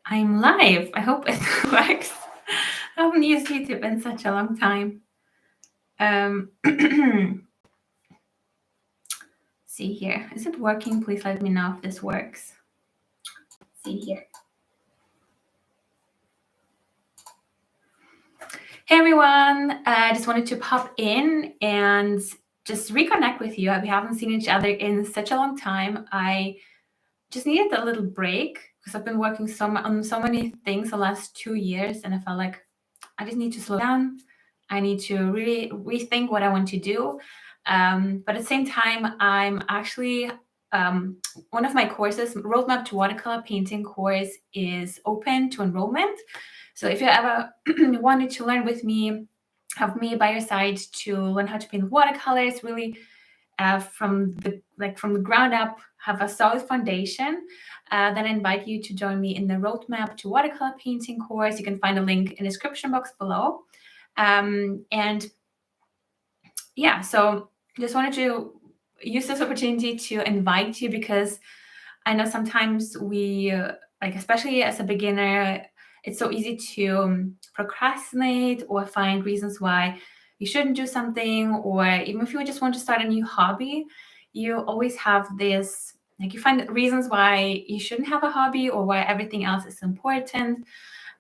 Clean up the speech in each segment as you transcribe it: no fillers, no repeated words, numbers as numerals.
I'm live. I hope it works. I haven't used YouTube in such a long time. See here. Is it working? Please let me know if this works. See here. Hey everyone. I just wanted to pop in and just reconnect with you. We haven't seen each other in such a long time. I just needed a little break because I've been working on so many things the last 2 years, and I felt like I just need to slow down. I need to really rethink what I want to do. But at the same time, I'm actually one of my courses, Roadmap to Watercolor Painting course, is open to enrollment. So if you ever wanted to learn with me, have me by your side to learn how to paint watercolors, really from the ground up, have a solid foundation, then I invite you to join me in the Roadmap to Watercolor Painting course. You can find a link in the description box below. And yeah, so just wanted to use this opportunity to invite you because I know sometimes we, especially as a beginner, it's so easy to procrastinate or find reasons why you shouldn't do something, or even if you just want to start a new hobby, you always have this, you find reasons why you shouldn't have a hobby or why everything else is important.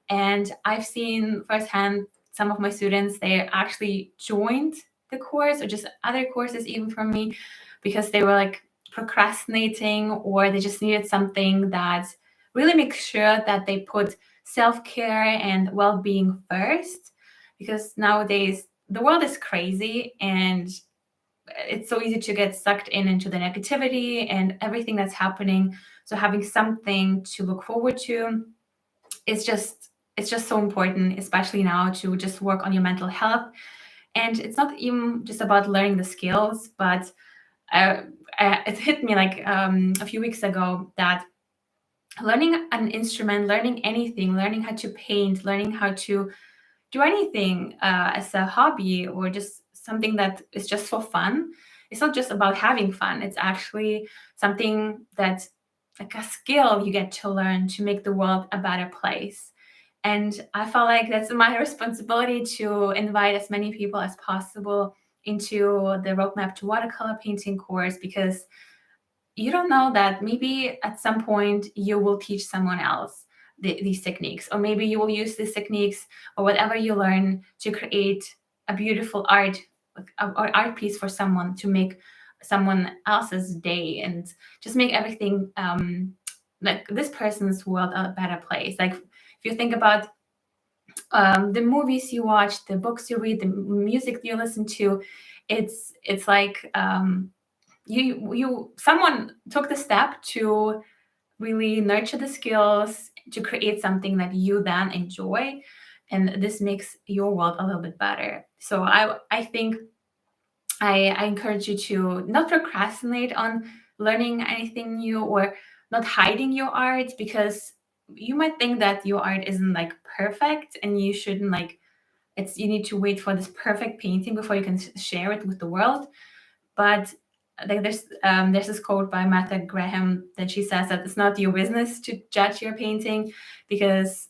And I've seen firsthand some of my students, they actually joined the course or just other courses even from me because they were procrastinating, or they just needed something that really makes sure that they put self-care and well-being first, because nowadays the world is crazy and it's so easy to get sucked into the negativity and everything that's happening. So having something to look forward to is it's just so important, especially now, to just work on your mental health. And it's not even just about learning the skills, but it hit me a few weeks ago that learning an instrument, learning anything, learning how to paint, learning how to do anything as a hobby or just something that is just for fun, it's not just about having fun. It's actually something that's like a skill you get to learn to make the world a better place. And I felt like that's my responsibility to invite as many people as possible into the Roadmap to Watercolor Painting course, because you don't know that maybe at some point you will teach someone else these techniques, or maybe you will use these techniques or whatever you learn to create a beautiful or art piece for someone, to make someone else's day and just make everything like this person's world a better place. Like if you think about the movies you watch, the books you read, the music you listen to, it's like someone took the step to really nurture the skills to create something that you then enjoy, and this makes your world a little bit better. So I think I encourage you to not procrastinate on learning anything new or not hiding your art, because you might think that your art isn't perfect and you shouldn't you need to wait for this perfect painting before you can share it with the world. But there's this quote by Martha Graham that she says that it's not your business to judge your painting, because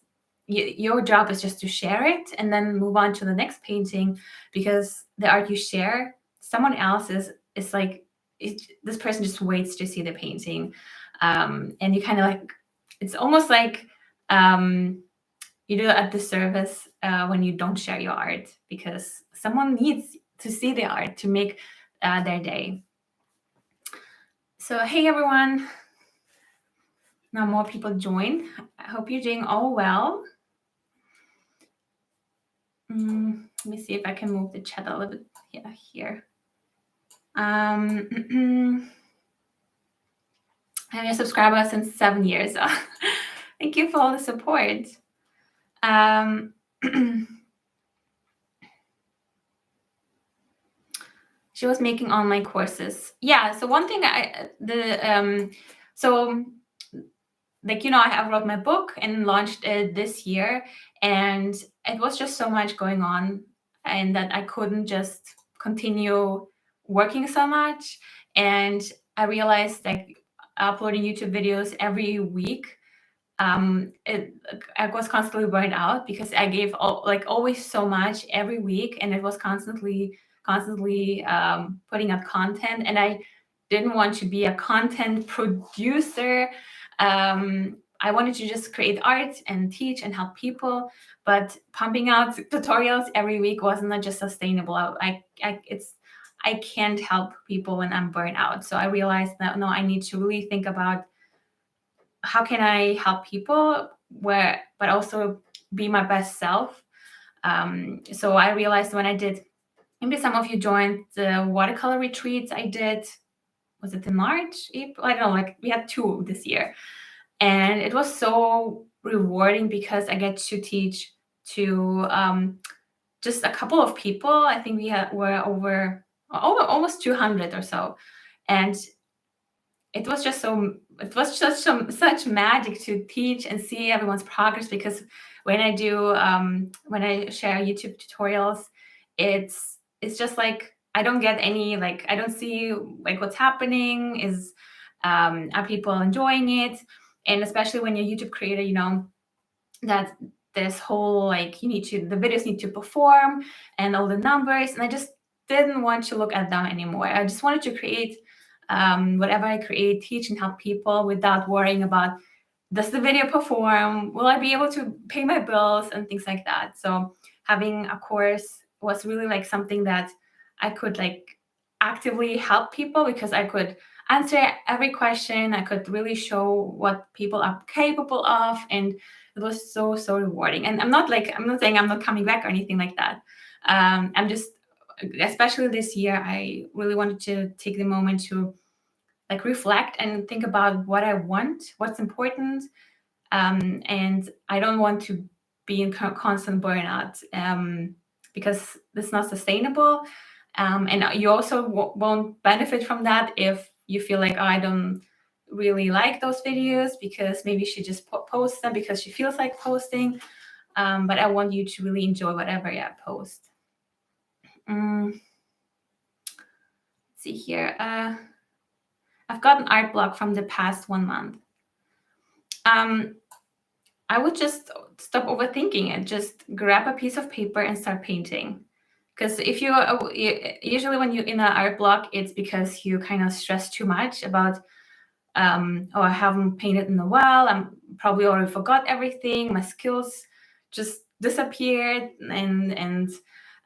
your job is just to share it and then move on to the next painting, because the art you share, someone else is this person just waits to see the painting, and you kind of it's almost like you do a disservice when you don't share your art, because someone needs to see the art to make their day. So hey everyone, now more people join. I hope you're doing all well. Let me see if I can move the chat a little bit here. I'm a subscriber since 7 years. Thank you for all the support. She was making online courses. Yeah, so one thing I wrote my book and launched it this year, and it was just so much going on, and that I couldn't just continue working so much. And I realized uploading YouTube videos every week I was constantly burned out because I gave always so much every week, and it was constantly putting up content, and I didn't want to be a content producer. I wanted to just create art and teach and help people, but pumping out tutorials every week wasn't just sustainable. I can't help people when I'm burnt out. So I realized that no, I need to really think about how can I help people but also be my best self. So I realized when I did, maybe some of you joined the watercolor retreats I did. Was it in March, April? I don't know. Like we had 2 this year, and it was so rewarding because I get to teach to just a couple of people. I think were over almost 200 or so, and it was just such magic to teach and see everyone's progress, because when I do when I share YouTube tutorials, it's just like I don't get any, like I don't see like what's happening, are people enjoying it. And especially when you're a YouTube creator, that this whole like the videos need to perform and all the numbers, and I just didn't want to look at them anymore. I just wanted to create whatever I create, teach and help people without worrying about, does the video perform? Will I be able to pay my bills and things like that? So having a course was really like something that I could like actively help people, because I could answer every question. I could really show what people are capable of, and it was so rewarding. And I'm not saying I'm not coming back or anything like that. I'm just, especially this year, I really wanted to take the moment to like reflect and think about what I want, what's important. And I don't want to be in constant burnout, because it's not sustainable. And you also won't benefit from that if you feel like, oh, I don't really like those videos, because maybe she just posts them because she feels like posting. But I want you to really enjoy whatever I post. Let's see here. I've got an art block from the past 1 month. I would just stop overthinking it. Just grab a piece of paper and start painting. Because if you usually when you're in an art block, it's because you kind of stress too much about, oh, I haven't painted in a while. I'm probably already forgot everything. My skills just disappeared, and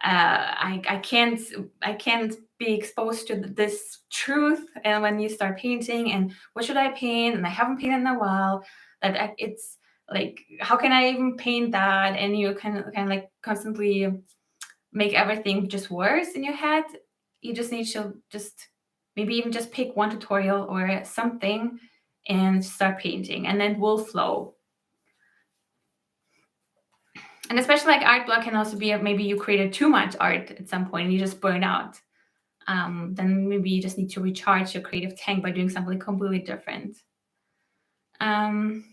I can't be exposed to this truth. And when you start painting, and what should I paint? And I haven't painted in a while. It's like, how can I even paint that? And you kind of like constantly make everything just worse in your head. You just need to just maybe even just pick one tutorial or something and start painting, and then it will flow. And especially like art block can also be maybe you created too much art at some point and you just burn out. Then maybe you just need to recharge your creative tank by doing something completely different. And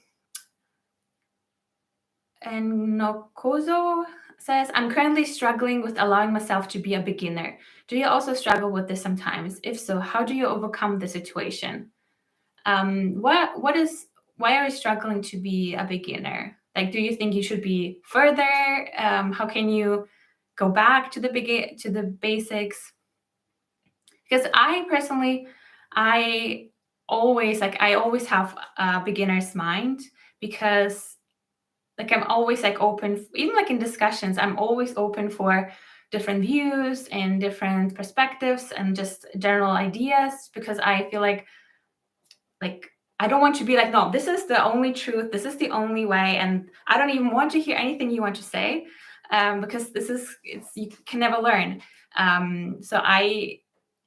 Nokozo says, I'm currently struggling with allowing myself to be a beginner. Do you also struggle with this sometimes? If so, how do you overcome the situation? Why are you struggling to be a beginner? Like, do you think you should be further? How can you go back to the basics? Because I personally, I always have a beginner's mind, because like I'm always like open, even like in discussions, I'm always open for different views and different perspectives and just general ideas, because I feel like I don't want to be like, no, this is the only truth, this is the only way, and I don't even want to hear anything you want to say, because you can never learn. So I,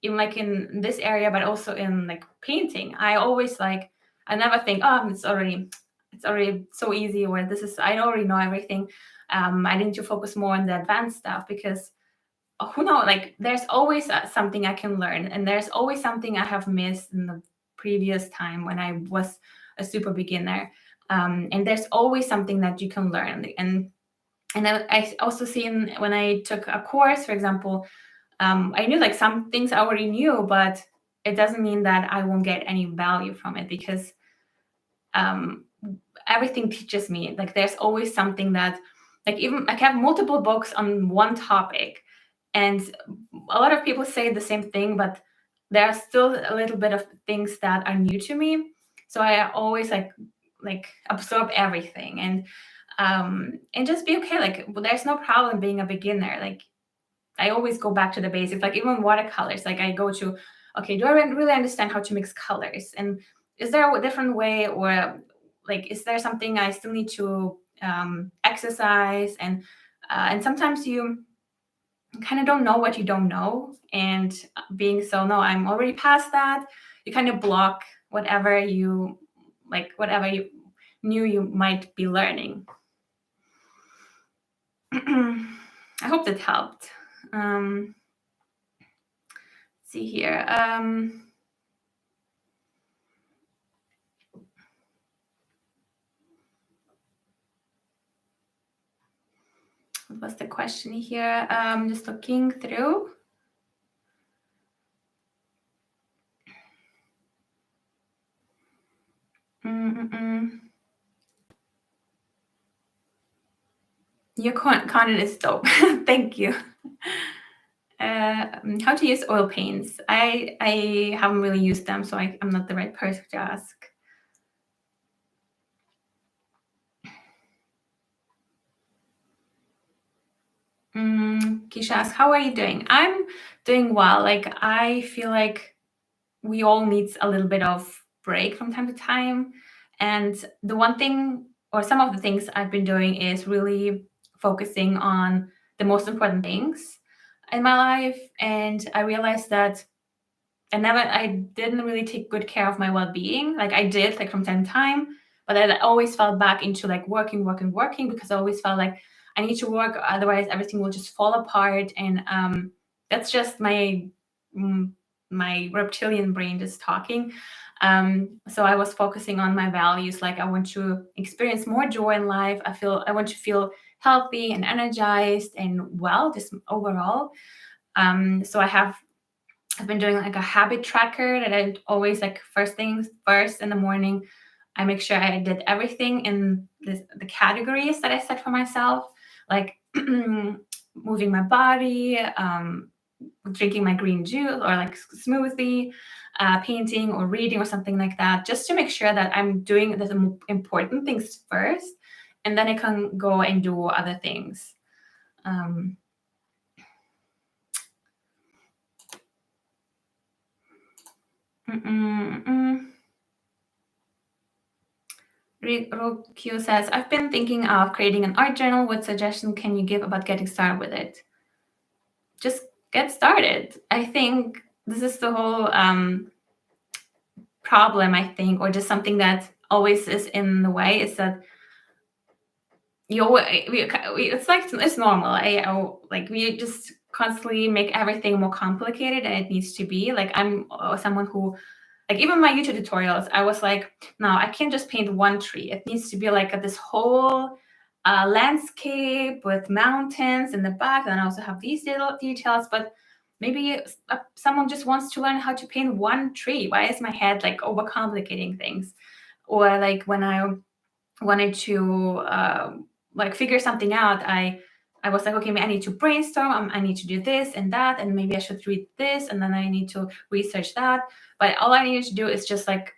even like in this area, but also in like painting, I always I never think, oh, it's already so easy, or I already know everything. I need to focus more on the advanced stuff, because who knows, like there's always something I can learn, and there's always something I have missed in the previous time when I was a super beginner. And there's always something that you can learn. And I also seen when I took a course, for example, I knew like some things I already knew, but it doesn't mean that I won't get any value from it, because everything teaches me. Like there's always something that, like even I have multiple books on one topic, and a lot of people say the same thing, but there are still a little bit of things that are new to me. So I always like absorb everything, and just be okay. Like there's no problem being a beginner. Like I always go back to the basics. Like even watercolors, like I go to, okay, do I really understand how to mix colors? And is there a different way, or like is there something I still need to exercise? And sometimes you kind of don't know what you don't know, and being so, no, I'm already past that. You kind of block whatever you knew you might be learning. I hope that helped. Let's see here. What was the question here? Just looking through. Your content is dope. Thank you. How to use oil paints? I haven't really used them, so I'm not the right person to ask. Keisha asks, how are you doing? I'm doing well. Like I feel like we all need a little bit of break from time to time. And the one thing, or some of the things I've been doing, is really focusing on the most important things in my life. And I realized that I didn't really take good care of my well-being. Like I did, like from time to time, but I always fell back into like working, because I always felt like I need to work, otherwise everything will just fall apart. And that's just my reptilian brain just talking. So I was focusing on my values. Like I want to experience more joy in life. I want to feel healthy and energized and well, just overall. So I've been doing like a habit tracker that I always, like, first things first in the morning, I make sure I did everything in the categories that I set for myself, like moving my body, drinking my green juice or like smoothie, painting or reading or something like that, just to make sure that I'm doing the important things first, and then I can go and do other things. Rokyo says, I've been thinking of creating an art journal. What suggestion can you give about getting started with it? Just get started. I think this is the whole problem, I think, or just something that always is in the way, is that it's normal. Like we just constantly make everything more complicated than it needs to be. Like I'm someone who, like even my YouTube tutorials, I was like, no, I can't just paint one tree. It needs to be like this whole landscape with mountains in the back. And I also have these little details, but maybe someone just wants to learn how to paint one tree. Why is my head like overcomplicating things? Or like when I wanted to like figure something out, I was like, okay, I need to brainstorm. I need to do this and that, and maybe I should read this, and then I need to research that. But all I needed to do is just like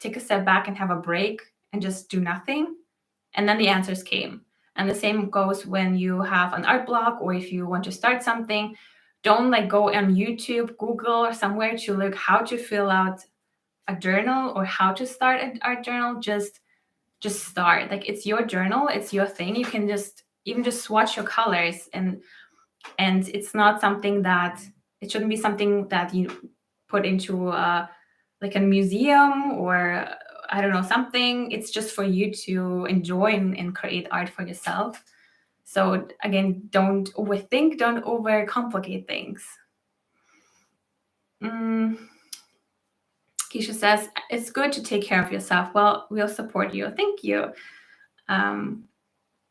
take a step back and have a break and just do nothing, and then the answers came. And the same goes when you have an art block, or if you want to start something. Don't like go on YouTube, Google, or somewhere to look how to fill out a journal or how to start an art journal. Just start. Like it's your journal, it's your thing. You can just even just swatch your colors, and it's not something that, it shouldn't be something that you put into like a museum, or I don't know, something. It's just for you to enjoy and create art for yourself. So again, don't overthink, don't overcomplicate things. Keisha says, it's good to take care of yourself. Well, we'll support you. Thank you.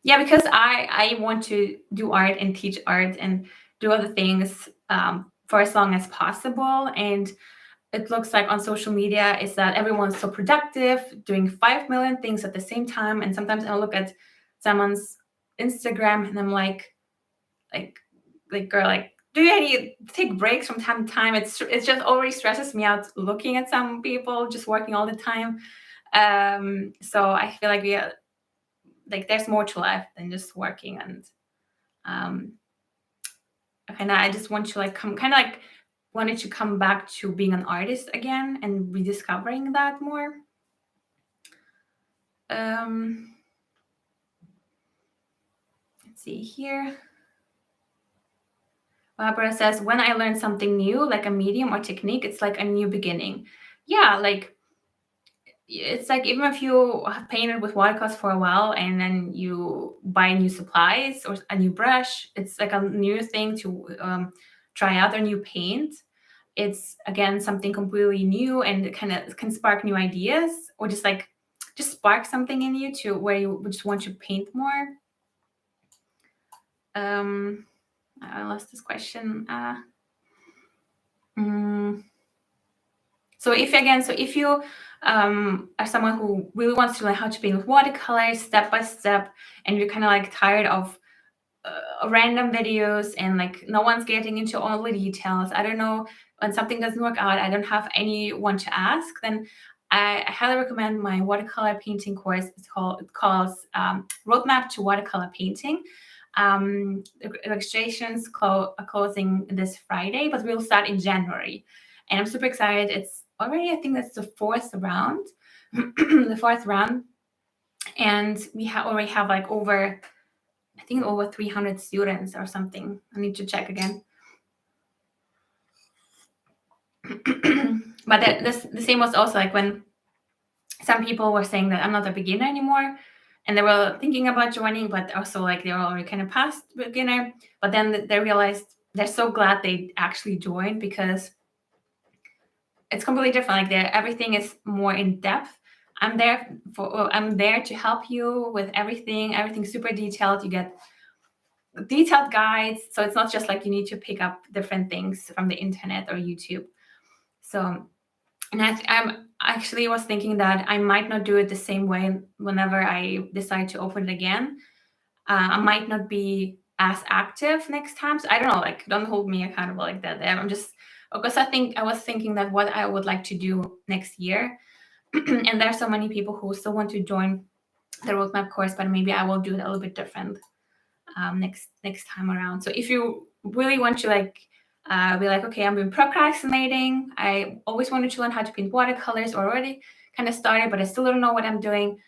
Yeah, because I want to do art and teach art and do other things for as long as possible. And it looks like on social media is that everyone's so productive, doing 5 million things at the same time. And sometimes I look at someone's Instagram and I'm like girl, like, do you need to take breaks from time to time? It's just already stresses me out looking at some people just working all the time. So I feel like we are, like, there's more to life than just working. And I just want to like wanted to come back to being an artist again and rediscovering that more. Let's see here. Barbara says, when I learn something new, like a medium or technique, it's like a new beginning. Yeah, like it's like even if you have painted with watercolors for a while and then you buy new supplies or a new brush, it's like a new thing to try out, a new paint. It's again something completely new, and it kind of can spark new ideas, or just spark something in you to where you just want to paint more. I lost this question. So if you are someone who really wants to learn how to paint with watercolors step by step, and you're kind of like tired of random videos and like no one's getting into all the details, I don't know, when something doesn't work out, I don't have anyone to ask, then I highly recommend my watercolor painting course. It calls Roadmap to Watercolor Painting. The registrations are closing this Friday, but we'll start in January. And I'm super excited. It's already, I think that's the fourth round, the fourth round. And we already have like over 300 students or something. I need to check again. But the same was also like when some people were saying that I'm not a beginner anymore, and they were thinking about joining, but also like they were already kind of past beginner. But then they realized they're so glad they actually joined, because it's completely different. Like everything is more in depth. I'm there to help you with everything super detailed. You get detailed guides, so it's not just like you need to pick up different things from the internet or YouTube. So, and I'm actually was thinking that I might not do it the same way whenever I decide to open it again. I might not be as active next time. So I don't know, like, don't hold me accountable like that. I'm just, because I was thinking that what I would like to do next year, and there are so many people who still want to join the roadmap course, but maybe I will do it a little bit different next time around. So if you really want to be like, okay, I've been procrastinating, I always wanted to learn how to paint watercolors, or already kind of started, but I still don't know what I'm doing.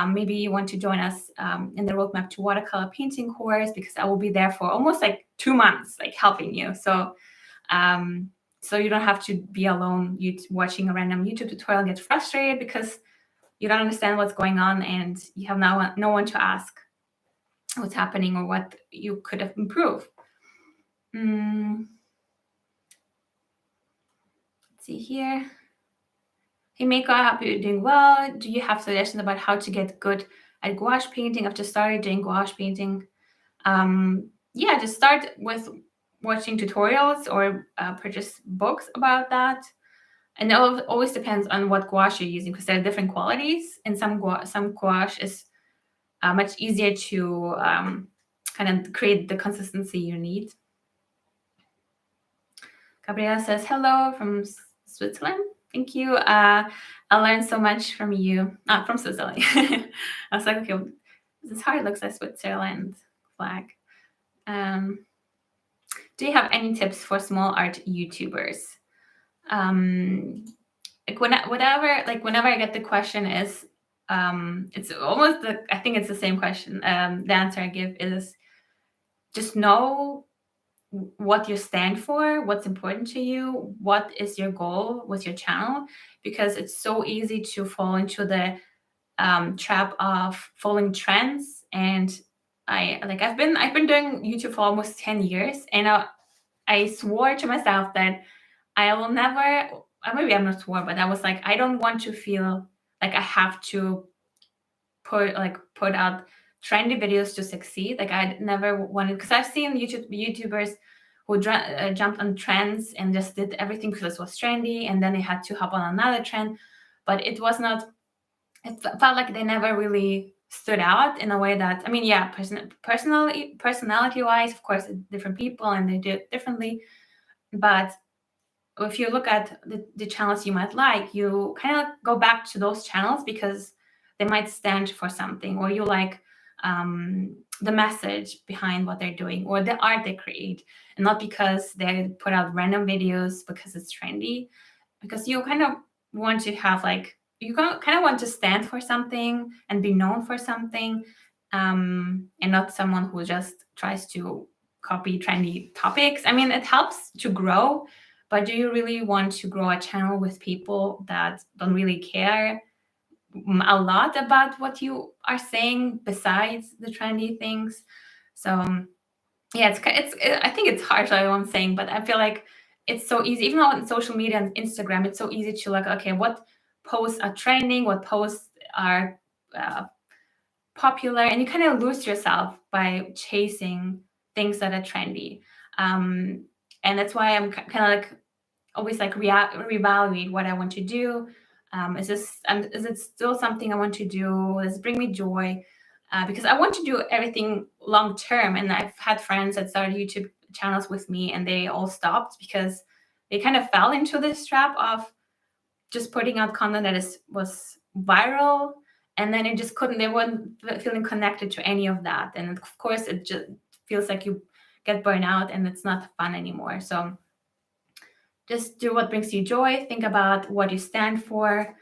Maybe you want to join us in the Roadmap to Watercolor Painting course, because I will be there for almost like 2 months, like helping you. So you don't have to be alone watching a random YouTube tutorial and get frustrated because you don't understand what's going on and you have no one to ask what's happening or what you could have improved. Let's see here. Hey Mako, I hope you're doing well. Do you have suggestions about how to get good at gouache painting? I've just started doing gouache painting. Yeah, just start with watching tutorials or purchase books about that. And it always depends on what gouache you're using, because there are different qualities. And some gouache is much easier to kind of create the consistency you need. Gabriela says, hello from Switzerland. Thank you. I learned so much from you. From Switzerland. I was like, okay, well, this is how it looks like Switzerland flag. Do you have any tips for small art YouTubers? Whenever I get the question is, it's almost I think it's the same question. The answer I give is just know what you stand for, what's important to you, what is your goal with your channel, because it's so easy to fall into the trap of following trends. And I've been doing YouTube for almost 10 years, and I swore to myself that I will never, maybe I'm not swore, but I was like, I don't want to feel like I have to put out trendy videos to succeed. Like I never wanted, because I've seen YouTubers who jumped on trends and just did everything because it was trendy, and then they had to hop on another trend, but it was not. It felt like they never really stood out in a way that, I mean, yeah, personality wise, of course, different people and they do it differently, but if you look at the channels you might like, you kind of go back to those channels because they might stand for something, or you like the message behind what they're doing or the art they create, and not because they put out random videos because it's trendy. Because you kind of want to have you kind of want to stand for something and be known for something, and not someone who just tries to copy trendy topics. I mean, it helps to grow, but do you really want to grow a channel with people that don't really care a lot about what you are saying besides the trendy things? So yeah, I think it's harsh what I'm saying, but I feel like it's so easy, even on social media and Instagram, it's so easy to okay, what posts are trending, what posts are popular, and you kind of lose yourself by chasing things that are trendy. And that's why I'm kind of always reevaluate what I want to do. Is it still something I want to do? Does it bring me joy? Because I want to do everything long term. And I've had friends that started YouTube channels with me, and they all stopped because they kind of fell into this trap of just putting out content that was viral, and then they weren't feeling connected to any of that. And of course, it just feels like you get burned out, and it's not fun anymore. So just do what brings you joy. Think about what you stand for,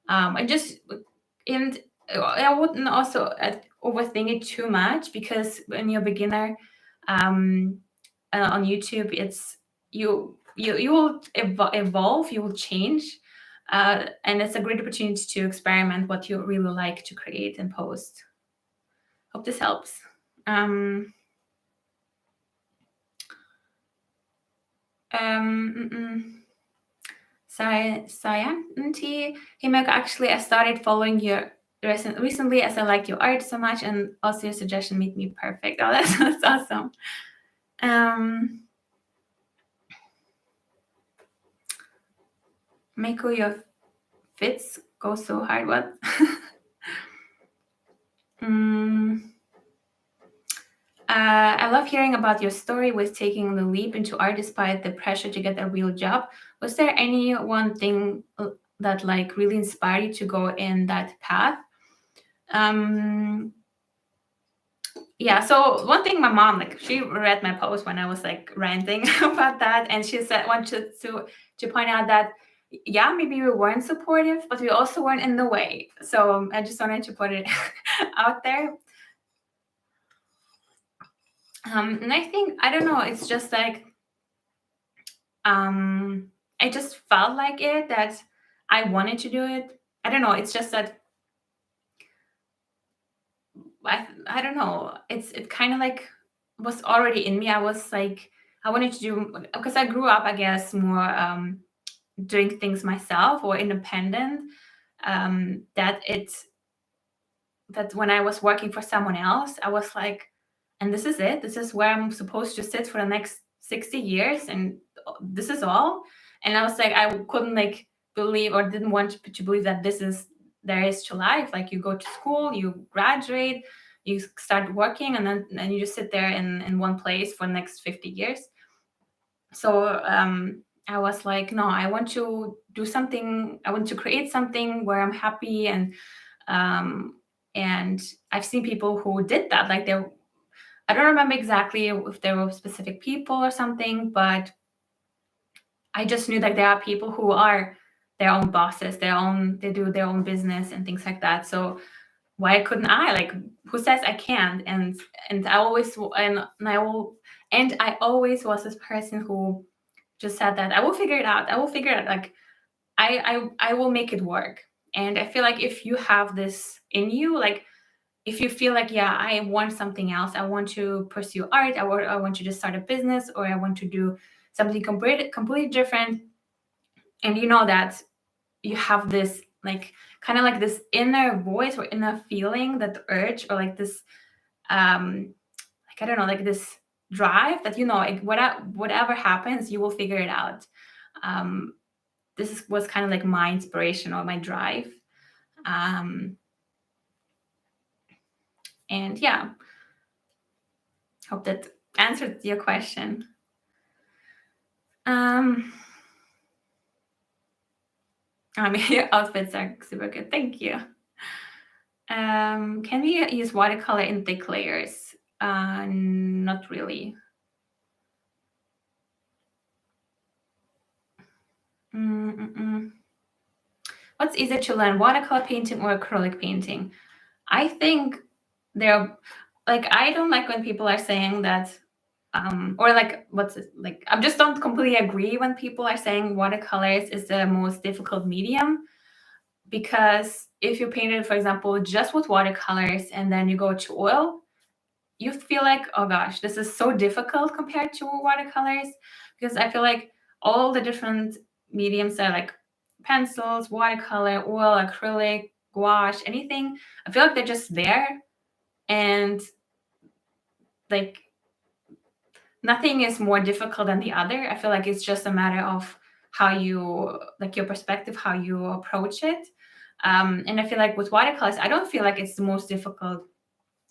and I wouldn't also overthink it too much, because when you're a beginner on YouTube, it's you will evolve, you will change, and it's a great opportunity to experiment what you really like to create and post. Hope this helps. Sayanti, hey Mako, actually I started following you recently as I like your art so much, and also your suggestion made me perfect. Oh, that's awesome. Mako, your fits go so hard. What? I love hearing about your story with taking the leap into art despite the pressure to get a real job. Was there any one thing that really inspired you to go in that path? Yeah, so one thing, my mom, she read my post when I was ranting about that, and she wanted to point out that yeah, maybe we weren't supportive, but we also weren't in the way. So I just wanted to put it out there. And I think, I don't know, it's just I just felt like it, that I wanted to do it. I don't know, it's just that I don't know, it kind of was already in me. I was I wanted to do, because I grew up, I guess, more doing things myself or independent, that when I was working for someone else, I was and this is it. This is where I'm supposed to sit for the next 60 years, and this is all. And I was I couldn't believe, or didn't want to believe, that there is to life. You go to school, you graduate, you start working, and then you just sit there in one place for the next 50 years. So I was no, I want to do something. I want to create something where I'm happy, and I've seen people who did that. I don't remember exactly if there were specific people or something, but I just knew there are people who are their own bosses, they do their own business and things like that. So why couldn't I? Who says I can't? And I always was this person who just said that I will figure it out. I will figure it out. I will make it work. And I feel if you have this in you, if you feel yeah, I want something else, I want to pursue art, I want to just start a business, or I want to do something completely different, and you know that you have this kind of this inner voice or inner feeling, that urge, or this I don't know, this drive that, like, whatever happens, you will figure it out. Was kind of like my inspiration or my drive. And yeah, hope that answered your question. Your outfits are super good. Thank you. Can we use watercolor in thick layers? Not really. What's easier to learn, watercolor painting or acrylic painting? I think they're like, I don't like when people are saying that, or like, what's it like? I just don't completely agree when people are saying watercolors is the most difficult medium, because if you painted, for example, just with watercolors and then you go to oil, you feel like, oh gosh, this is so difficult compared to watercolors, because I feel like all the different mediums are like pencils, watercolor, oil, acrylic, gouache, anything. I feel like they're just there, and like nothing is more difficult than the other. I feel like it's just a matter of how you, like, your perspective, how you approach it. And I feel like with watercolors, I don't feel like it's the most difficult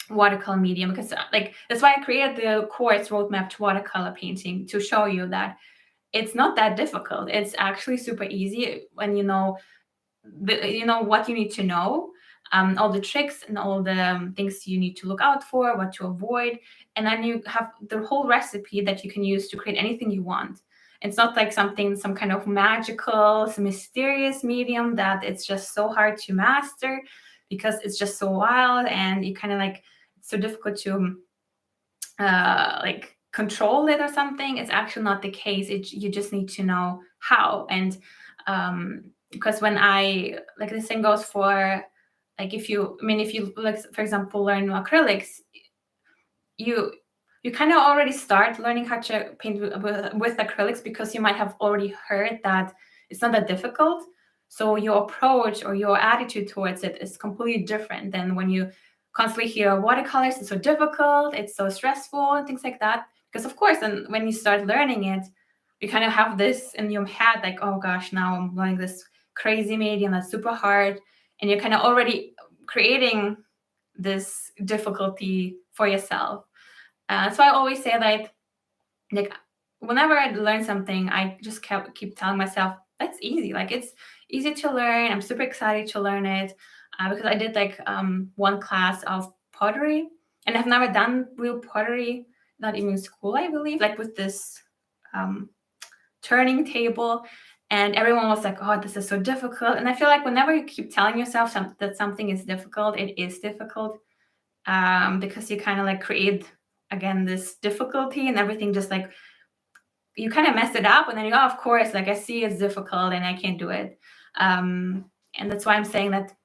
watercolor medium, because like that's why I created the course Roadmap to Watercolor Painting, to show you that it's not that difficult. It's actually super easy when you know what you need to know, all the tricks and all the things you need to look out for, what to avoid, and then you have the whole recipe that you can use to create anything you want. It's not like some kind of magical, some mysterious medium that it's just so hard to master, because it's just so wild, and you kind of like, it's so difficult to like control it or something. It's actually not the case. You just need to know how. And because when I, like, the same goes for, like, if you like, for example, learn acrylics, you kind of already start learning how to paint with acrylics, because you might have already heard that it's not that difficult. So your approach or your attitude towards it is completely different than when you constantly hear watercolors, it's so difficult, it's so stressful, and things like that. Because of course, then when you start learning it, you kind of have this in your head, like, oh gosh, now I'm learning this crazy medium that's super hard, and you're kind of already creating this difficulty for yourself. So I always say that, like, whenever I learn something, I just keep telling myself, that's easy. Like, it's easy to learn. I'm super excited to learn it, because I did like one class of pottery, and I've never done real pottery, not even in school, I believe, like with this turning table. And everyone was like, oh, this is so difficult. And I feel like whenever you keep telling yourself that something is difficult, it is difficult, because you kind of like create, again, this difficulty, and everything just like, you kind of mess it up, and then you go, oh, of course, like, I see it's difficult and I can't do it. And that's why I'm saying that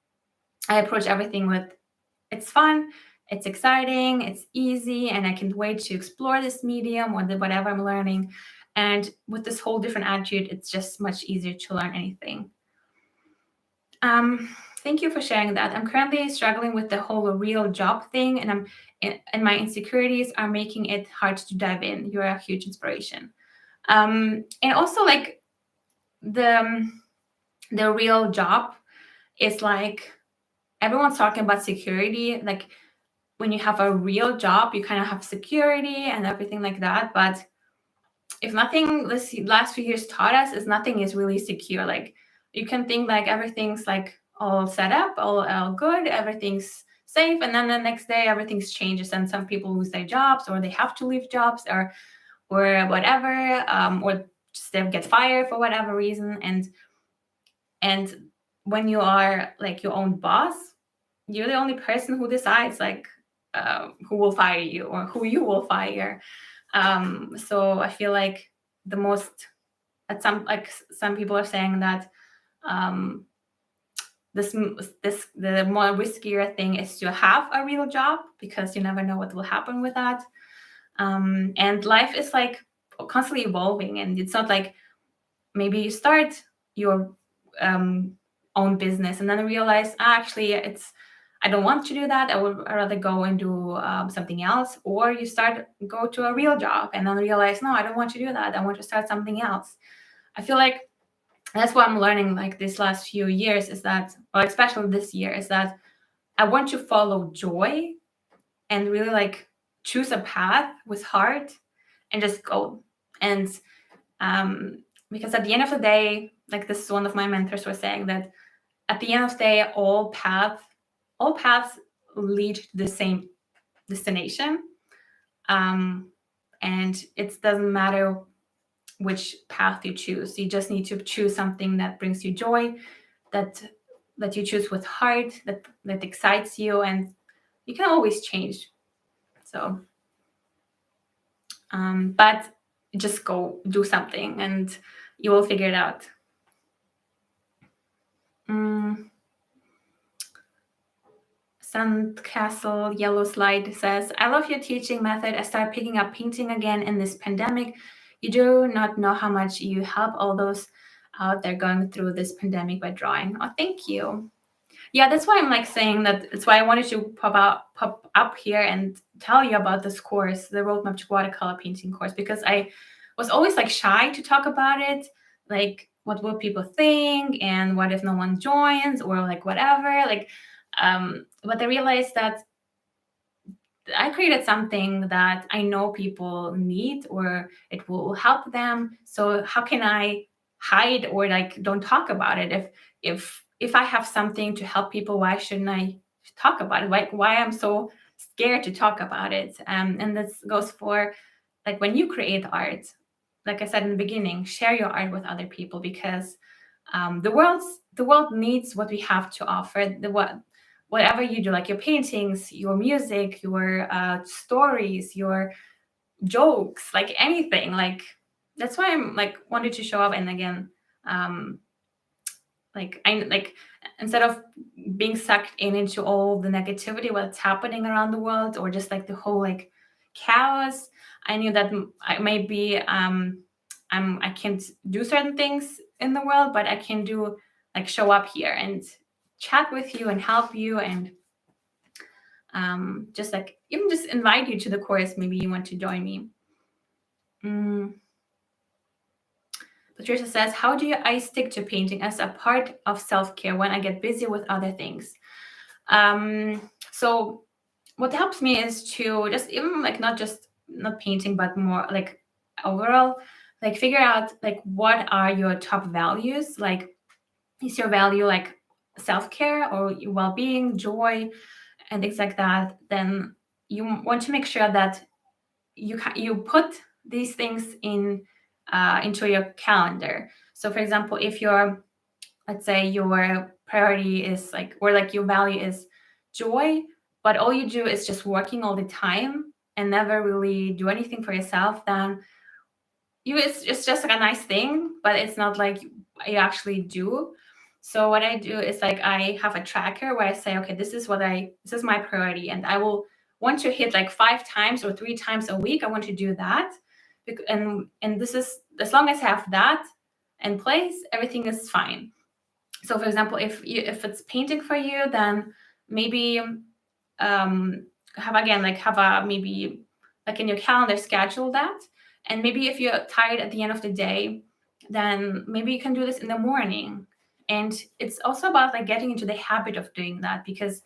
I approach everything with, it's fun, it's exciting, it's easy, and I can't wait to explore this medium or whatever I'm learning. And with this whole different attitude, it's just much easier to learn anything. Thank you for sharing that. I'm currently struggling with the whole real job thing, and my insecurities are making it hard to dive in. You're a huge inspiration. And also, like, the real job is like, everyone's talking about security. Like, when you have a real job, you kind of have security and everything like that. But if nothing, this last few years taught us, is nothing is really secure. Like, you can think like everything's like all set up, all good, everything's safe, and then the next day everything's changes, and some people lose their jobs, or they have to leave jobs, or whatever, or just they get fired for whatever reason. And when you are like your own boss, you're the only person who decides, like, who will fire you or who you will fire. So I feel like the most, some people are saying that the more riskier thing is to have a real job, because you never know what will happen with that. And life is like constantly evolving, and it's not like maybe you start your own business and then realize, actually, I don't want to do that. I would rather go and do something else. Or you go to a real job and then realize, no, I don't want to do that. I want to start something else. I feel like that's what I'm learning like this last few years is that, or especially this year, is that I want to follow joy and really like choose a path with heart and just go. And because at the end of the day, like this is one of my mentors was saying that at the end of the day, all paths lead to the same destination. And it doesn't matter which path you choose. You just need to choose something that brings you joy, that you choose with heart, that excites you, and you can always change. So, but just go do something and you will figure it out. Sandcastle Yellow Slide says, I love your teaching method. I started picking up painting again in this pandemic. You do not know how much you help all those out there going through this pandemic by drawing. Oh, thank you. Yeah, that's why I'm like saying that. It's why I wanted to pop up here and tell you about this course, the Roadmap to Watercolor Painting course, because I was always like shy to talk about it. Like, what will people think? And what if no one joins or like whatever? Like, but I realized that I created something that I know people need or it will help them. So how can I hide or like don't talk about it? If I have something to help people, why shouldn't I talk about it? Why I'm so scared to talk about it? And this goes for like when you create art, like I said in the beginning, share your art with other people because the world needs what we have to offer. Whatever you do, like your paintings, your music, your stories, your jokes, like anything. Like that's why I'm like wanted to show up. And again, like instead of being sucked into all the negativity, what's happening around the world, or just like the whole like chaos, I knew that I maybe I can't do certain things in the world, but I can do like show up here and chat with you and help you and just like even just invite you to the course. Maybe you want to join me. Patricia says, how do I stick to painting as a part of self-care when I get busy with other things? So what helps me is to just even like not painting, but more like overall, like figure out like what are your top values. Like, is your value like self-care or your well-being, joy, and things like that? Then you want to make sure that you put these things into your calendar. So for example, if let's say your priority is like, or like your value is joy, but all you do is just working all the time and never really do anything for yourself, then it's just like a nice thing, but it's not like you actually do. So what I do is like I have a tracker where I say, okay, this is my priority, and I will want to hit like 5 times or 3 times a week. I want to do that, and this is, as long as I have that in place, everything is fine. So for example, if it's painting for you, then maybe have a maybe like in your calendar schedule that. And maybe if you're tired at the end of the day, then maybe you can do this in the morning. And it's also about like getting into the habit of doing that, because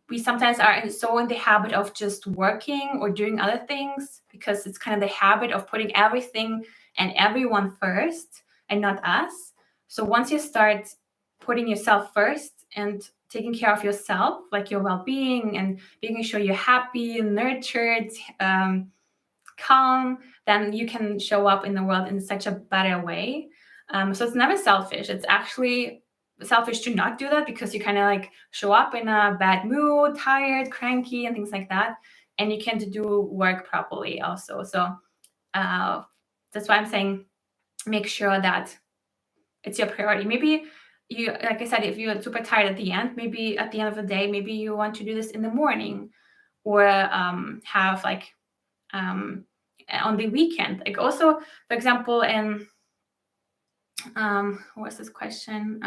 we sometimes are so in the habit of just working or doing other things, because it's kind of the habit of putting everything and everyone first and not us. So once you start putting yourself first and taking care of yourself, like your well-being and making sure you're happy, nurtured, calm, then you can show up in the world in such a better way. So it's never selfish. It's actually selfish to not do that, because you kind of like show up in a bad mood, tired, cranky, and things like that, and you can't do work properly also. So that's why I'm saying make sure that it's your priority. Maybe you, like I said, if you're super tired at the end, maybe at the end of the day, maybe you want to do this in the morning, or have like on the weekend. Like also, for example, in what's this question?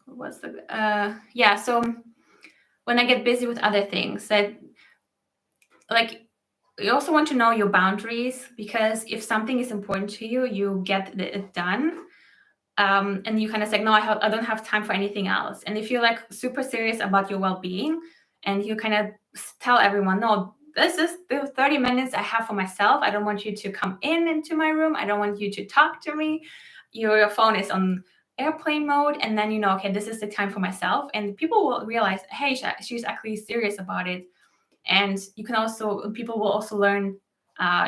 what's the yeah, so when I get busy with other things, that like you also want to know your boundaries, because if something is important to you, you get it done. And you kind of say, no, I don't have time for anything else. And if you're like super serious about your well-being, and you kind of tell everyone, no, this is the 30 minutes I have for myself. I don't want you to come into my room. I don't want you to talk to me. Your phone is on airplane mode. And then you know, okay, this is the time for myself. And people will realize, hey, she's actually serious about it. And you can also, people will also learn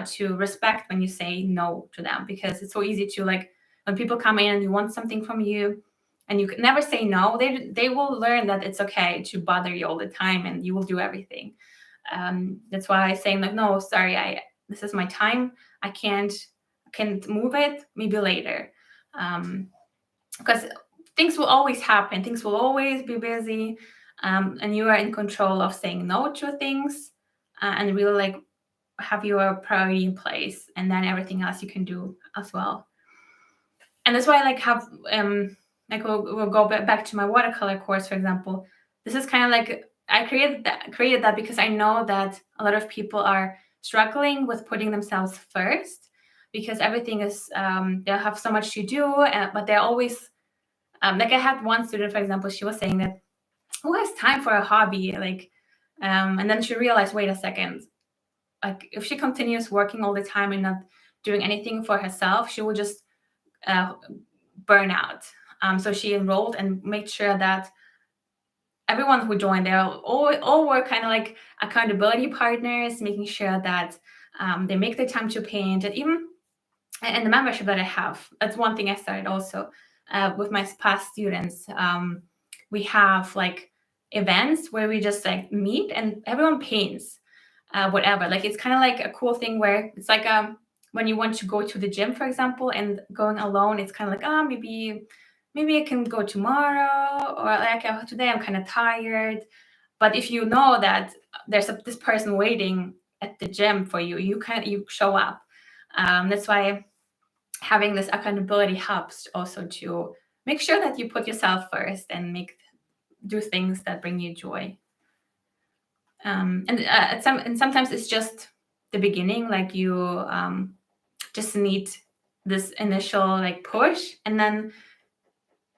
to respect when you say no to them, because it's so easy to like, when people come in and you want something from you and you can never say no, they will learn that it's okay to bother you all the time and you will do everything. That's why I say like, no, sorry, this is my time. I can't move it, maybe later. Because things will always happen. Things will always be busy. And you are in control of saying no to things and really like have your priority in place, and then everything else you can do as well. And that's why I like have like we'll go back to my watercolor course, for example. This is kind of like I created that because I know that a lot of people are struggling with putting themselves first, because everything is they'll have so much to do, but they're always like I had one student, for example, she was saying that who has time for a hobby, like and then she realized, wait a second, like if she continues working all the time and not doing anything for herself, she will just burn out. So she enrolled and made sure that everyone who joined, they all were kind of like accountability partners, making sure that they make the time to paint. And even in the membership that I have, that's one thing I started also with my past students. We have like events where we just like meet and everyone paints whatever. Like it's kind of like a cool thing where it's like when you want to go to the gym, for example, and going alone, it's kind of like, oh, maybe I can go tomorrow, or like oh, today I'm kind of tired. But if you know that there's this person waiting at the gym for you, you show up. That's why having this accountability helps also to make sure that you put yourself first and do things that bring you joy. And sometimes it's just the beginning, like you just need this initial like push, and then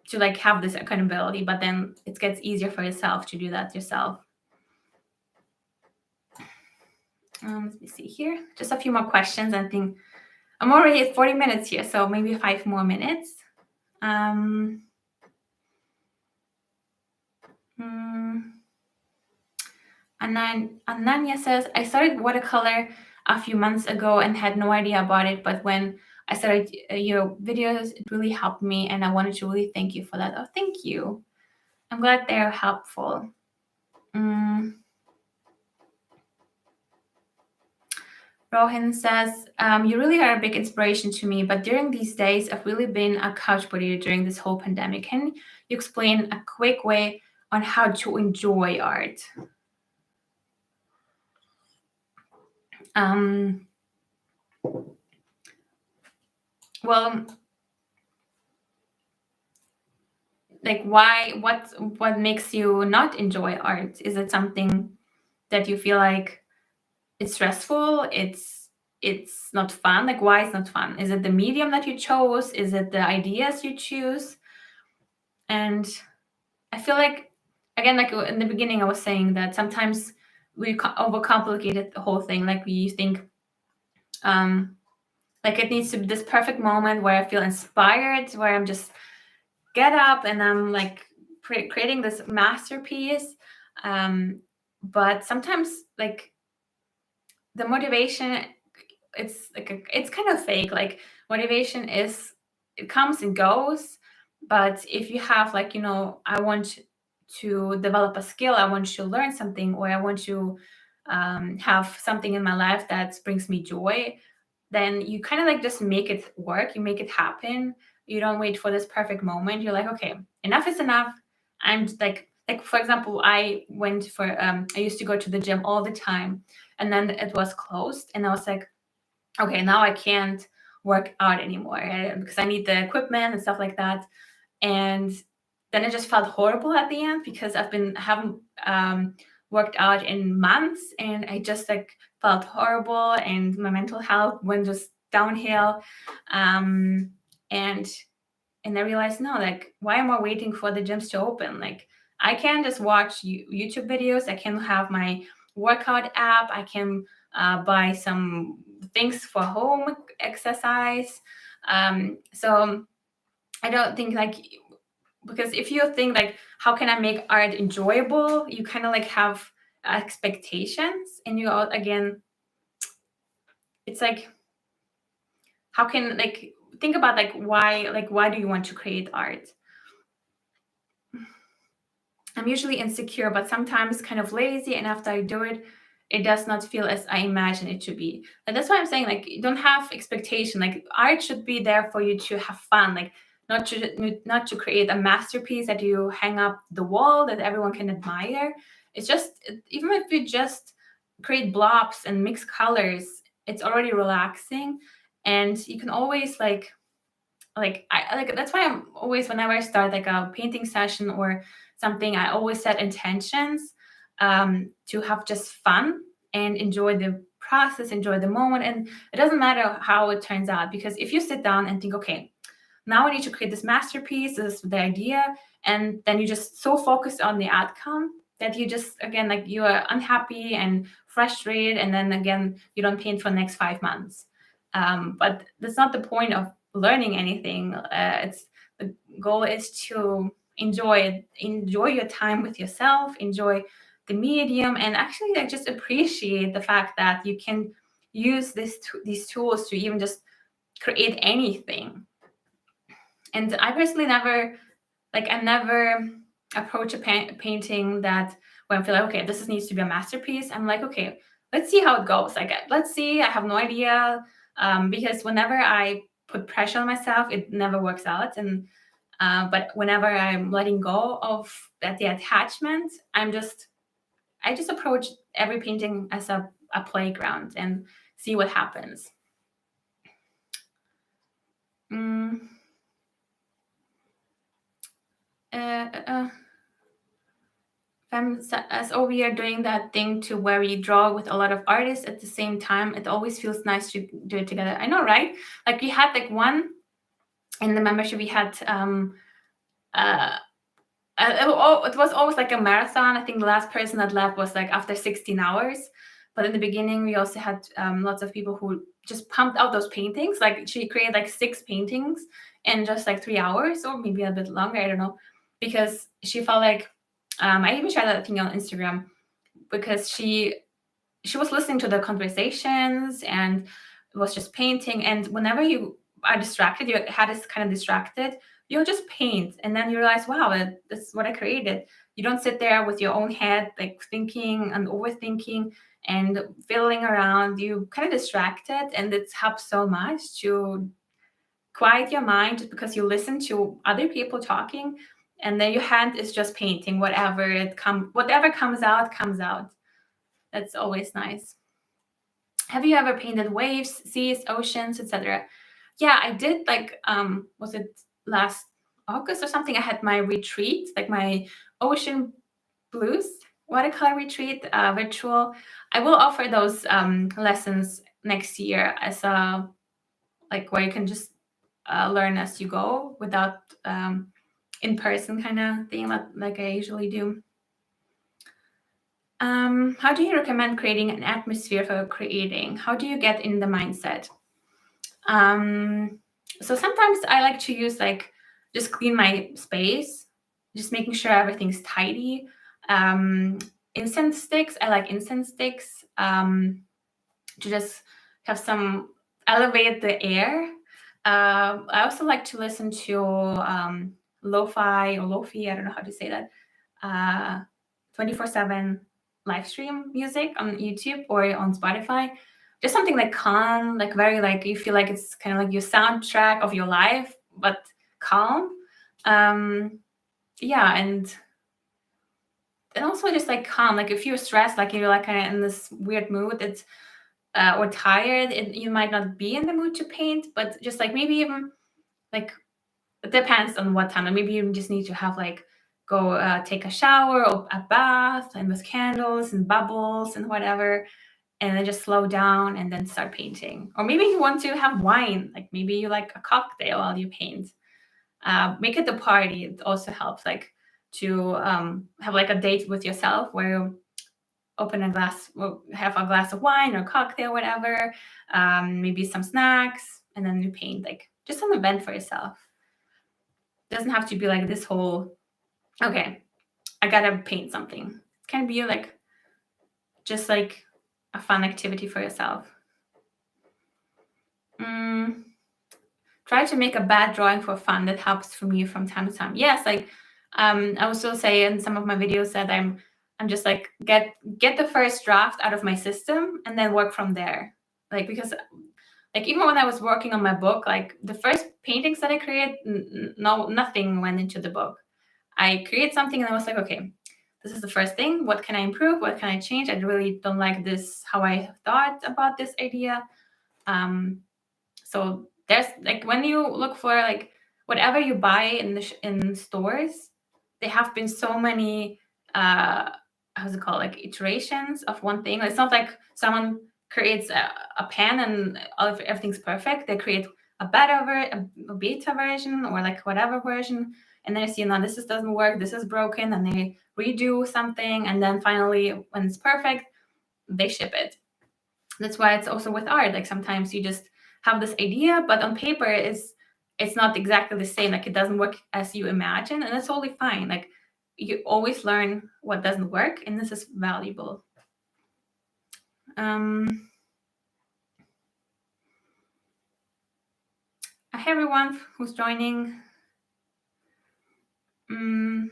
to like have this accountability, but then it gets easier for yourself to do that yourself. Let me see here, just a few more questions. I think I'm already at 40 minutes here, so maybe 5 more minutes. And then Ananya says, I started watercolor a few months ago and had no idea about it, but when I started your videos, it really helped me, and I wanted to really thank you for that. Oh, thank you. I'm glad they're helpful. Rohan says, you really are a big inspiration to me, but during these days, I've really been a couch potato during this whole pandemic. Can you explain a quick way on how to enjoy art? Well, like what makes you not enjoy art? Is it something that you feel like it's stressful, it's not fun? Like why it's not fun? Is it the medium that you chose? Is it the ideas you choose? And I feel like, again, like in the beginning I was saying that sometimes we overcomplicated the whole thing. Like we think like it needs to be this perfect moment where I feel inspired, where I'm just get up and I'm like creating this masterpiece. But sometimes like the motivation, it's like it's kind of fake. Like motivation it comes and goes. But if you have like, you know, I want to develop a skill, I want to learn something, or I want to have something in my life that brings me joy, then you kind of like just make it work, you make it happen. You don't wait for this perfect moment. You're like, okay, enough is enough. I'm like for example, I used to go to the gym all the time, and then it was closed, and I was like, okay, now I can't work out anymore because I need the equipment and stuff like that. And then it just felt horrible at the end because haven't worked out in months, and I just like felt horrible, and my mental health went just downhill. And I realized, no, like, why am I waiting for the gyms to open? Like, I can just watch YouTube videos. I can have my workout app. I can buy some things for home exercise. So I don't think like, because if you think like, how can I make art enjoyable? You kind of like have expectations, and you again, it's like, how can, like, think about like, why do you want to create art? I'm usually insecure, but sometimes kind of lazy, and after I do it, it does not feel as I imagine it to be. And that's why I'm saying, like, you don't have expectation. Like, art should be there for you to have fun, like not to create a masterpiece that you hang up the wall that everyone can admire. It's just, even if you just create blobs and mix colors, it's already relaxing, and you can always I like, that's why I'm always, whenever I start like a painting session or something, I always set intentions to have just fun and enjoy the process, enjoy the moment. And it doesn't matter how it turns out, because if you sit down and think, okay, now I need to create this masterpiece, this is the idea, and then you just so focused on the outcome that you just, again, like, you are unhappy and frustrated, and then again, you don't paint for the next 5 months. But that's not the point of learning anything. It's the goal is to enjoy your time with yourself, enjoy the medium, and actually like just appreciate the fact that you can use these tools to even just create anything. And I personally never approach a painting that when I feel like, okay, this needs to be a masterpiece. I'm like, okay, let's see how it goes. Like, let's see. I have no idea, because whenever I put pressure on myself, it never works out. And but whenever I'm letting go of the attachment, I just approach every painting as a playground and see what happens. Mm. As we are doing that thing to where we draw with a lot of artists at the same time, it always feels nice to do it together. I know, right? Like, we had like one in the membership, we had it was almost like a marathon. I think the last person that left was like after 16 hours. But in the beginning, we also had lots of people who just pumped out those paintings. Like, she created like 6 paintings in just like 3 hours, or maybe a bit longer. I don't know, because she felt like, I even shared that thing on Instagram, because she was listening to the conversations and was just painting. And whenever you are distracted, your head is kind of distracted, you'll just paint, and then you realize, wow, that's what I created. You don't sit there with your own head like thinking and overthinking and fiddling around. You kind of distracted, and it helps so much to quiet your mind, just because you listen to other people talking, and then your hand is just painting whatever comes out comes out. That's always nice. Have you ever painted waves, seas, oceans, etc.? Yeah, I did. Like, was it last August or something? I had my retreat, like my ocean blues watercolor retreat, virtual. I will offer those lessons next year as a, like, where you can just learn as you go without in person kind of thing, like I usually do. How do you recommend creating an atmosphere for creating? How do you get in the mindset? So sometimes I like to use, like, just clean my space, just making sure everything's tidy. Incense sticks, I like incense sticks to just have some, elevate the air. I also like to listen to lo-fi or lofi, I don't know how to say that, 24/7 live stream music on YouTube or on Spotify. Just something like calm, like very, like, you feel like it's kind of like your soundtrack of your life, but calm. Yeah, and also just like calm. Like, if you're stressed, like you're like kind of in this weird mood, it's or tired, you might not be in the mood to paint, but just like maybe even like it depends on what time. Maybe you just need to have like go take a shower or a bath and with candles and bubbles and whatever, and then just slow down and then start painting. Or maybe you want to have wine, like maybe you like a cocktail while you paint. Make it a party. It also helps, like to have like a date with yourself where you open a glass, have a glass of wine or cocktail, whatever, maybe some snacks, and then you paint, like just an event for yourself. It doesn't have to be like this whole, okay, I gotta paint something. It can be like just like a fun activity for yourself. Try to make a bad drawing for fun. That helps for me from time to time. Yes, like I also say in some of my videos that I'm just like get the first draft out of my system and then work from there. Like, because like even when I was working on my book, like the first paintings that I created, nothing went into the book. I create something and I was like, okay, this is the first thing. What can I improve? What can I change? I really don't like this, how I thought about this idea. So there's like, when you look for like whatever you buy in stores, there have been so many how's it called, like iterations of one thing. It's not like someone creates a pen and everything's perfect. They create a beta version or like whatever version, and then you see, no, this doesn't work, this is broken, and they redo something, and then finally when it's perfect, they ship it. That's why it's also with art, like sometimes you just have this idea, but on paper it's not exactly the same, like it doesn't work as you imagine, and that's totally fine. Like you always learn what doesn't work, and this is valuable. Hi everyone who's joining. Do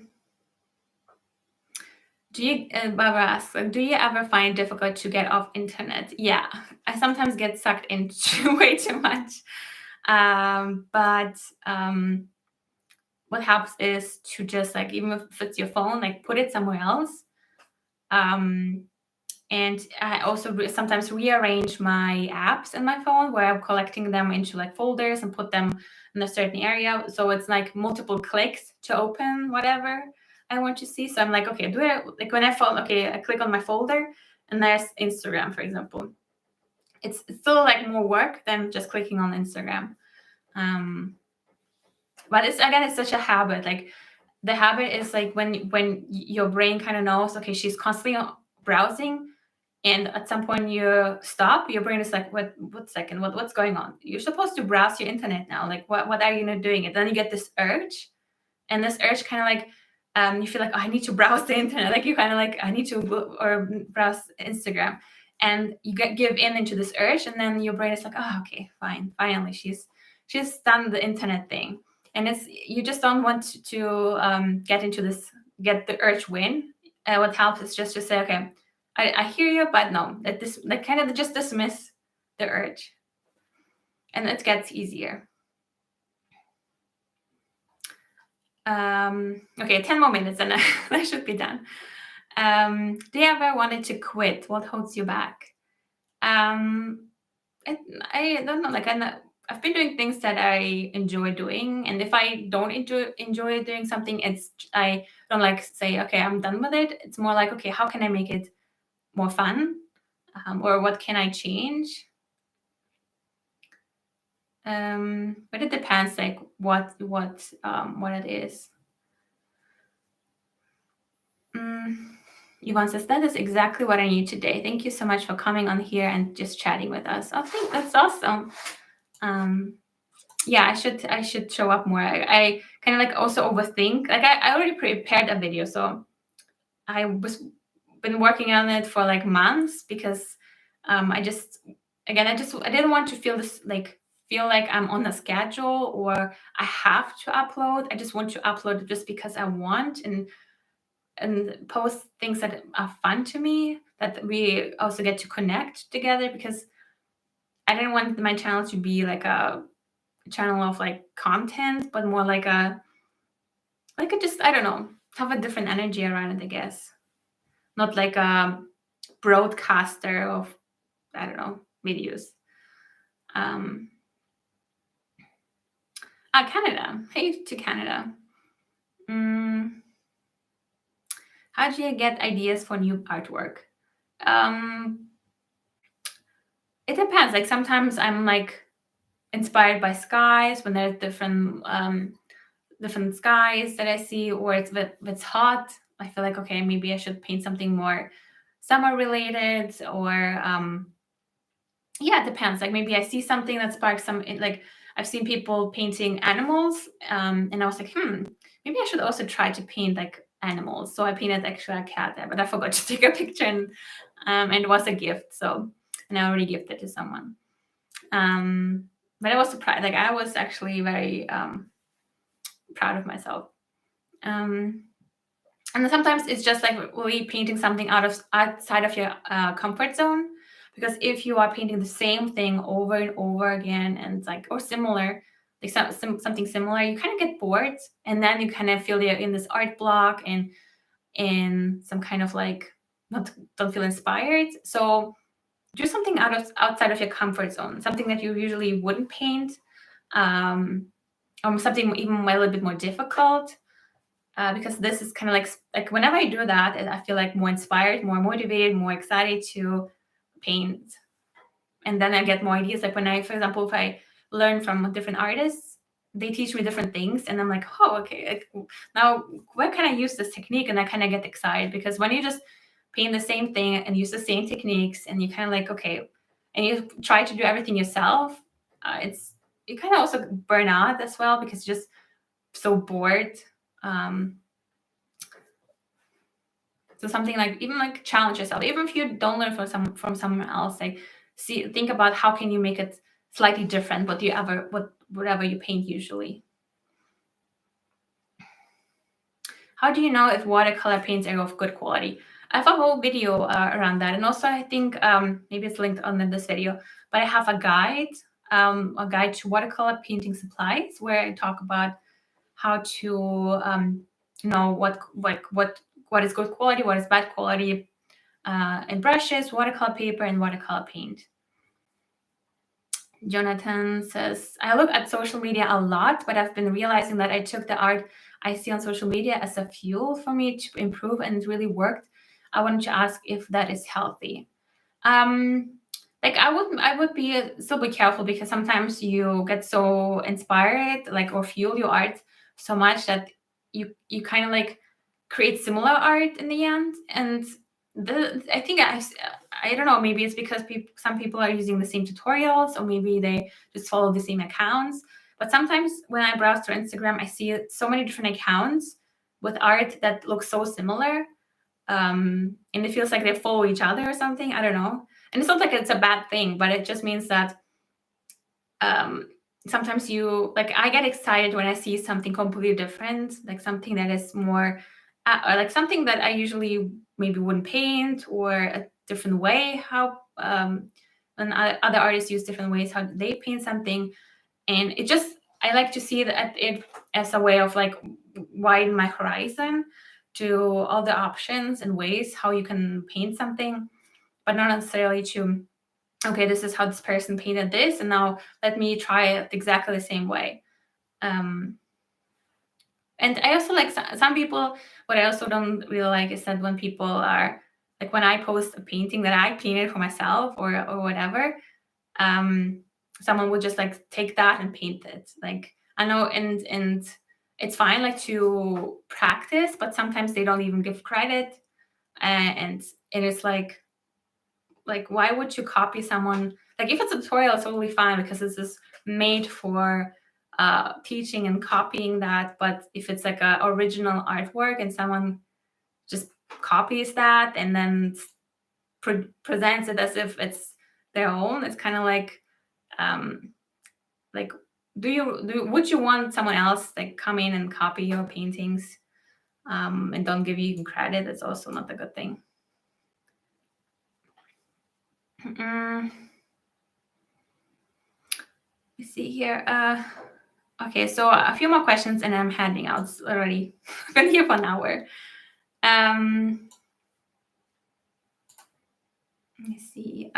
you, Barbara asks, do you ever find it difficult to get off internet? Yeah, I sometimes get sucked into way too much. But what helps is to just like, even if it's your phone, like put it somewhere else. And I also sometimes rearrange my apps in my phone where I'm collecting them into like folders and put them in a certain area. So it's like multiple clicks to open whatever I want to see. So I'm like, okay, do it like when I click on my folder and there's Instagram, for example. It's still like more work than just clicking on Instagram. But it's such a habit. Like the habit is like when your brain kind of knows, okay, she's constantly browsing, and at some point you stop, your brain is like, what's going on? You're supposed to browse your internet now. Like what are you not doing it? Then you get this urge, and this urge kind of like you feel like, oh, I need to browse the internet. Like you kind of like, I need to or browse Instagram, and you give in into this urge, and then your brain is like, oh, okay, fine, finally she's done the internet thing. And it's, you just don't want to get into this, get the urge win. What helps is just to say, okay, I hear you, but no, that kind of just dismiss the urge, and it gets easier. Okay, 10 more minutes and I should be done. Do you ever wanted to quit? What holds you back? I don't know. Like I've been doing things that I enjoy doing, and if I don't enjoy doing something, I don't like say, okay, I'm done with it. It's more like, okay, how can I make it more fun, or what can I change? But it depends, like what it is. Yvonne says, that is exactly what I need today. Thank you so much for coming on here and just chatting with us. I think that's awesome. Yeah, I should show up more. I kind of like also overthink. Like I already prepared a video, so I been working on it for like months, because I didn't want to feel like I'm on a schedule or I have to upload. I just want to upload just because I want, and post things that are fun to me, that we also get to connect together, because I didn't want my channel to be like a channel of like content, but more like a just, I don't know, have a different energy around it, I guess. Not like a broadcaster of, I don't know, videos. Canada. Hey to Canada. How do you get ideas for new artwork? It depends. Like sometimes I'm like inspired by skies when there's different skies that I see, or if it's hot. I feel like okay, maybe I should paint something more summer related, or yeah, it depends. Like maybe I see something that sparks some like I've seen people painting animals, and I was like, maybe I should also try to paint like animals. So I painted actually a cat there, but I forgot to take a picture, and it was a gift. So and I already gifted to someone. But I was surprised. Like I was actually very proud of myself. Um, and sometimes it's just like really painting something outside of your comfort zone, because if you are painting the same thing over and over again, and it's like or similar, like something similar, you kind of get bored, and then you kind of feel you're in this art block and in some kind of like not don't feel inspired. So do something outside of your comfort zone, something that you usually wouldn't paint, or something even a little bit more difficult. Because this is kind of like whenever I do that, I feel like more inspired, more motivated, more excited to paint, and then I get more ideas. Like when I, for example, if I learn from different artists, they teach me different things, and I'm like, oh, okay, like, now where can I use this technique? And I kind of get excited, because when you just paint the same thing and use the same techniques, and you kind of like okay, and you try to do everything yourself, it's you kind of also burn out as well, because you're just so bored. Um, so something like even like challenge yourself, even if you don't learn from someone else, like think about how can you make it slightly different whatever you paint usually. How do you know if watercolor paints are of good quality? I have a whole video around that, and also I think maybe it's linked on this video, but I have a guide to watercolor painting supplies, where I talk about how to know what is good quality, what is bad quality, and brushes, watercolor paper, and watercolor paint. Jonathan says, I look at social media a lot, but I've been realizing that I took the art I see on social media as a fuel for me to improve, and it really worked. I wanted to ask if that is healthy. Like I would still be careful, because sometimes you get so inspired, like, or fuel your art so much that you kind of like create similar art in the end. And I think I don't know, maybe it's because some people are using the same tutorials, or maybe they just follow the same accounts. But sometimes when I browse through Instagram, I see so many different accounts with art that looks so similar, and it feels like they follow each other or something. I don't know. And it's not like it's a bad thing, but it just means that sometimes I get excited when I see something completely different, like something that is more or like something that I usually maybe wouldn't paint, or a different way how and other artists use different ways how they paint something. And I like to see it as a way of like widen my horizon to all the options and ways how you can paint something, but not necessarily to okay, this is how this person painted this, and now let me try it exactly the same way. And I also like some people. What I also don't really like is that when people are like, when I post a painting that I painted for myself, or whatever, someone would just like take that and paint it. Like I know, and it's fine like to practice, but sometimes they don't even give credit, and it's like why would you copy someone? Like if it's a tutorial, it's totally fine, because this is made for teaching and copying that. But if it's like a original artwork and someone just copies that and then presents it as if it's their own, it's kind of like would you want someone else like come in and copy your paintings, and don't give you even credit? It's also not a good thing. Let's see here. Okay, so a few more questions and I'm handing out already. I've been here for an hour. Let me see.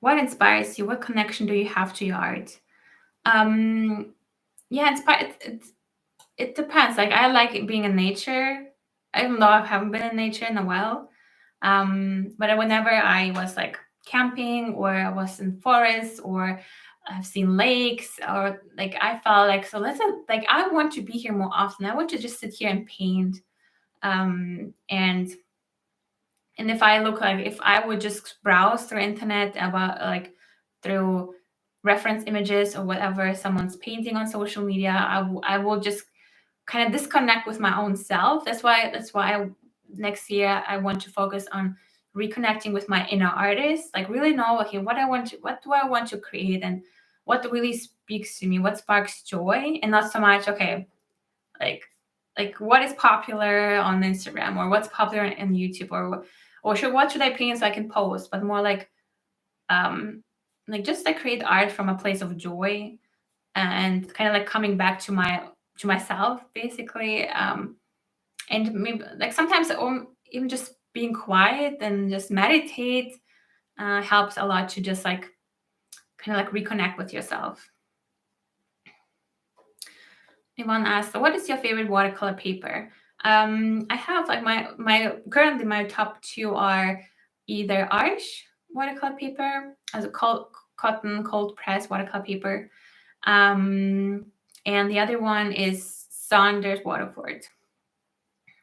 What inspires you? What connection do you have to your art? Yeah, it depends. Like, I like being in nature, even though I haven't been in nature in a while. But whenever I was like camping, or I was in forests, or I've seen lakes, or like, I felt like, so like, I want to be here more often. I want to just sit here and paint. And if I look, like, if I would just browse through internet about, like, through reference images or whatever someone's painting on social media, I will just kind of disconnect with my own self. That's why next year I want to focus on reconnecting with my inner artist. Like, really know, okay, what do I want to create, and what really speaks to me, what sparks joy, and not so much, okay, like what is popular on Instagram, or what's popular on YouTube, or what should I paint so I can post, but more um just like create art from a place of joy, and kind of like coming back to myself, basically. And maybe, like, sometimes, even just being quiet and just meditate helps a lot to just like kind of like reconnect with yourself. Yvonne asked, so what is your favorite watercolor paper? I have, like, currently my top two are either Arch watercolor paper, as a cotton cold press watercolor paper, and the other one is Saunders Waterford,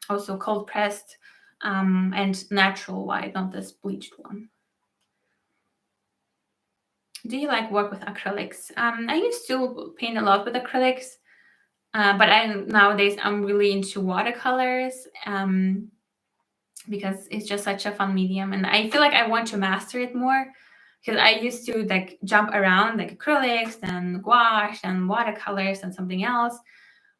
also cold pressed, and natural white, not this bleached one. Do you like work with acrylics? I used to paint a lot with acrylics, but nowadays I'm really into watercolors, because it's just such a fun medium, and I feel like I want to master it more, because I used to like jump around, like acrylics and gouache and watercolors and something else.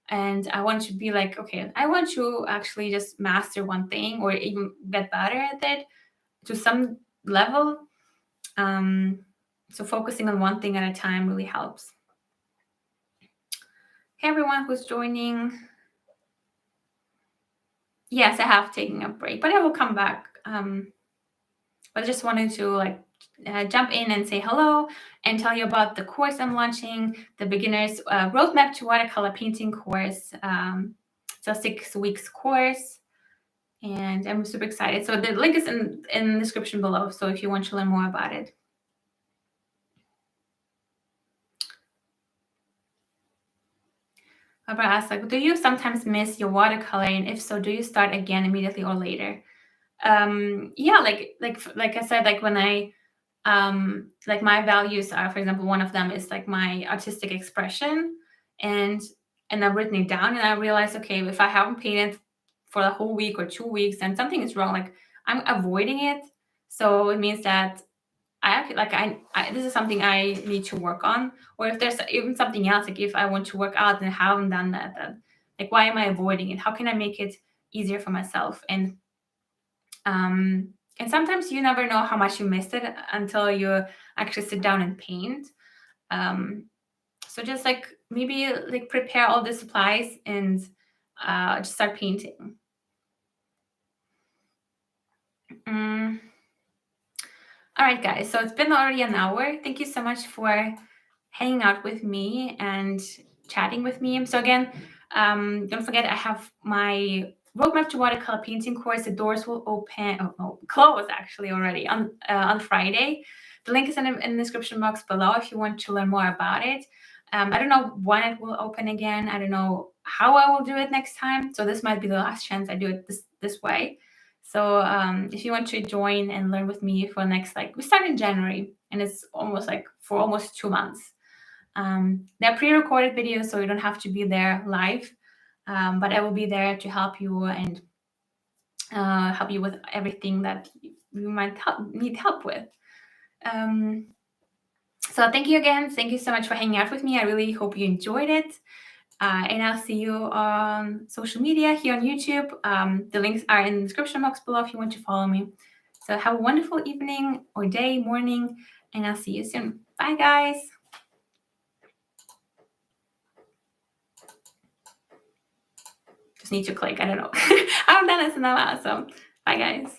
And I want to be like, okay, I want to actually just master one thing, or even get better at it to some level. So focusing on one thing at a time really helps. Hey, everyone who's joining. Yes, I have taken a break, but I will come back. But I just wanted to, like, jump in and say hello and tell you about the course I'm launching, the Beginner's Roadmap to Watercolor Painting course. It's a 6 weeks course, and I'm super excited. So the link is in the description below, so if you want to learn more about it. Barbara asks, like, do you sometimes miss your watercolor, and if so, do you start again immediately or later? Yeah, like I said, like, when I like, my values are, for example, one of them is like my artistic expression, and I've written it down, and I realized, okay, if I haven't painted for a whole week or 2 weeks, then something is wrong. Like, I'm avoiding it, so it means that this is something I need to work on. Or if there's even something else, like, if I want to work out and I haven't done that, then, like, why am I avoiding it? How can I make it easier for myself? And sometimes you never know how much you missed it until you actually sit down and paint. So just, like, maybe, like, prepare all the supplies and just start painting. All right, guys. So it's been already an hour. Thank you so much for hanging out with me and chatting with me. So again, don't forget, I have my Roadmap to Watercolor Painting course. The doors will close actually already on Friday. The link is in the description box below if you want to learn more about it. I don't know when it will open again. I don't know how I will do it next time. So this might be the last chance I do it this way. So if you want to join and learn with me for next, like, we start in January, and it's almost like for almost 2 months. They're pre-recorded videos, so you don't have to be there live, but I will be there to help you and help you with everything that you might need help with. So thank you again. Thank you so much for hanging out with me. I really hope you enjoyed it. And I'll see you on social media, here on YouTube. The links are in the description box below if you want to follow me. So have a wonderful evening or day, morning, and I'll see you soon. Bye, guys. Just need to click. I don't know. I haven't done this in a while, so bye, guys.